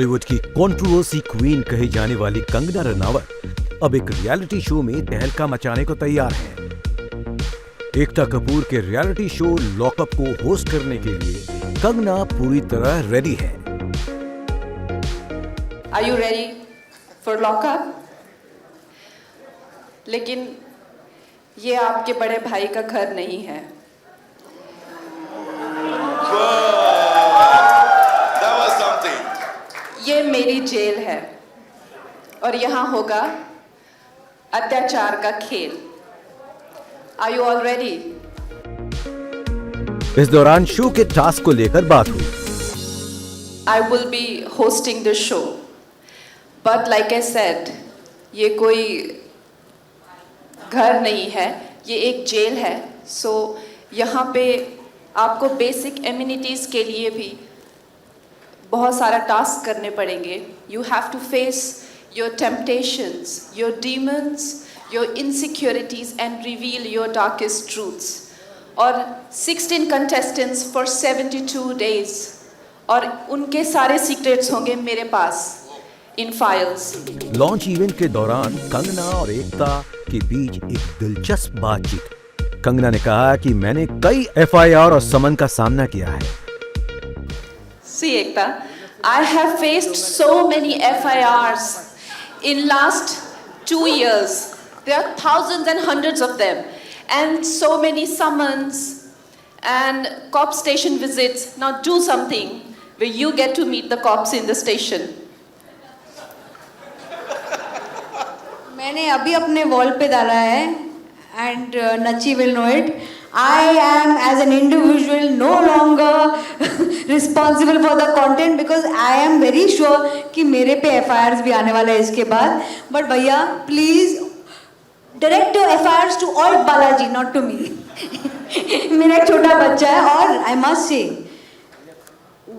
बॉलीवुड की controversy queen कही जाने वाली कंगना रनावत अब एक रियलिटी शो में तहलका मचाने को तैयार हैं। एकता कपूर के रियलिटी शो लॉकअप को होस्ट करने के लिए कंगना पूरी तरह रेडी है। Are you ready for lockup? लेकिन ये आपके बड़े भाई का घर नहीं है। That was something. ये मेरी जेल है और यहाँ होगा अत्याचार का खेल। Are you all ready? इस दौरान शो के टास्क को लेकर बात हुई। I will be hosting the show, but like I said, ये कोई घर नहीं है, ये एक जेल है। So यहाँ पे आपको बेसिक एमिनिटीज के लिए भी बहुत सारा टास्क करने पड़ेंगे। You have to face your temptations, your demons, your insecurities and reveal your darkest truths. और 16 contestants for 72 days और उनके सारे सीक्रेट्स होंगे मेरे पास इन फाइल्स। लॉन्च इवेंट के दौरान कंगना और एकता के बीच एक दिलचस्प बातचीत। कंगना ने कहा कि मैंने कई एफआईआर और समन का सामना किया है। See Ekta, I have faced so many FIRs in last 2 years. There are thousands and hundreds of them, and so many summons and cop station visits. Now do something where you get to meet the cops in the station. मैंने अभी अपने wall पे डाला है and Nachi will know it. I am as an individual no longer responsible for the content because I am very sure कि मेरे पे FIRs भी आने वाला है इसके बाद. But भैया please direct your FIRs to all Balaji, not to me. मेरा एक छोटा बच्चा है और I must say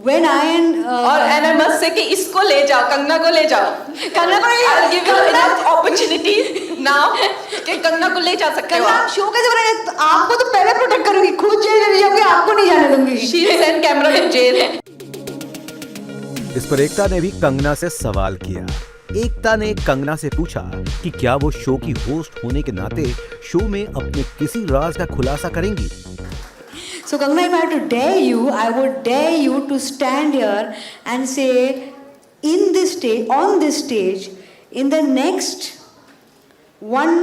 when I am और and I must say कि इसको ले जाओ, कंगना को ले जाओ। कंगना को I'll give you enough opportunity now कि कंगना को ले जा सकते हो। कंगना शो कैसे बनाएंगे? आपको तो पहले प्रोटेक्ट करूंगी, खुद जेल चली जाऊंगी, आपको नहीं जाने दूंगी। She will send camera in jail. इस पर एकता ने भी कंगना से सवाल किया। एकता ने कंगना से पूछा कि क्या वो शो की होस्ट होने के नाते शो में अपने किसी राज का खुलासा करेंगी। So Kangana, if I had to dare you, I would dare you to stand here and say, in this stage, on this stage, in the next one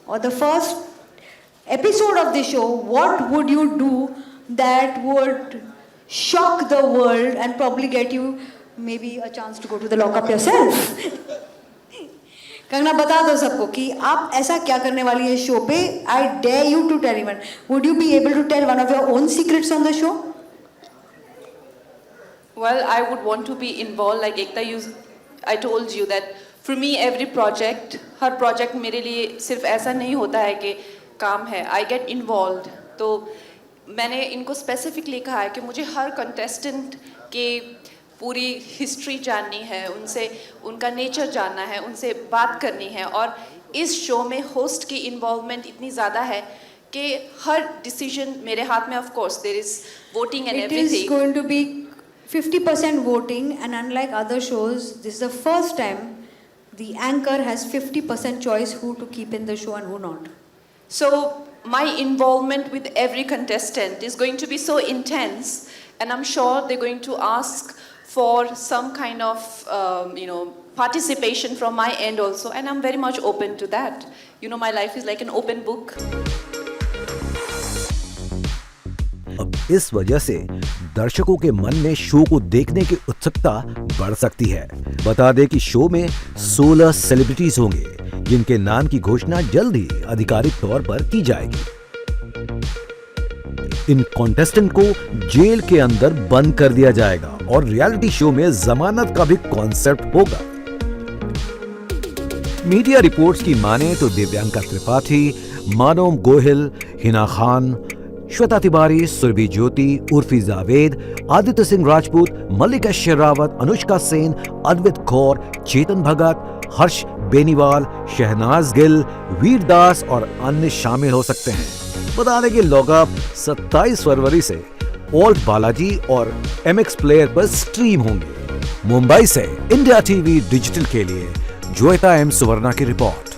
or the first episode of the show, what would you do that would shock the world and probably get you maybe a chance to go to the lockup yourself? Kangana बता दो सबको कि आप ऐसा क्या करने वाली है शो पे। I dare you to tell even, would you be able to tell one of your own secrets on the show? Well, I would want to be involved like Ekta. I told you that for me every project, her project मेरे लिए सिर्फ ऐसा नहीं होता है कि काम है। I get involved. तो मैंने इनको specifically कहा है कि मुझे हर contestant के पूरी हिस्ट्री जाननी है, उनसे उनका नेचर जानना है, उनसे बात करनी है। और इस शो में होस्ट की इन्वॉल्वमेंट इतनी ज़्यादा है कि हर डिसीजन मेरे हाथ में। Of course there is voting and everything. It is going to be 50% voting and unlike other shows this is the first time the anchor has 50% choice who to keep in the show and who not. So my involvement with every contestant is going to be so intense and I am sure they going to ask for some kind of participation from my end also, and I'm very much open to that. My life is like an open book. अब इस वजह से दर्शकों के मन में show को देखने की उत्सुकता बढ़ सकती है। बता दें कि शो में 16 सेलिब्रिटीज होंगे जिनके नाम की घोषणा जल्द ही आधिकारिक तौर पर की जाएगी। इन कॉन्टेस्टेंट को जेल के अंदर बंद कर दिया जाएगा और रियलिटी शो में जमानत का भी कॉन्सेप्ट होगा। मीडिया रिपोर्ट्स की माने तो दिव्यांका त्रिपाठी, मानव गोहिल, हिना खान, श्वेता तिवारी, सुरभि ज्योति, उर्फी जावेद, आदित्य सिंह राजपूत, मल्लिका शेरावत, अनुष्का सेन, अद्वित कौर, चेतन भगत, हर्ष बेनीवाल, शहनाज गिल, वीरदास और अन्य शामिल हो सकते हैं। बता दें कि लॉकअप 27 फरवरी से ऑल्ट बालाजी और MX प्लेयर पर स्ट्रीम होंगे। मुंबई से इंडिया टीवी डिजिटल के लिए ज्वेता एम सुवर्णा की रिपोर्ट।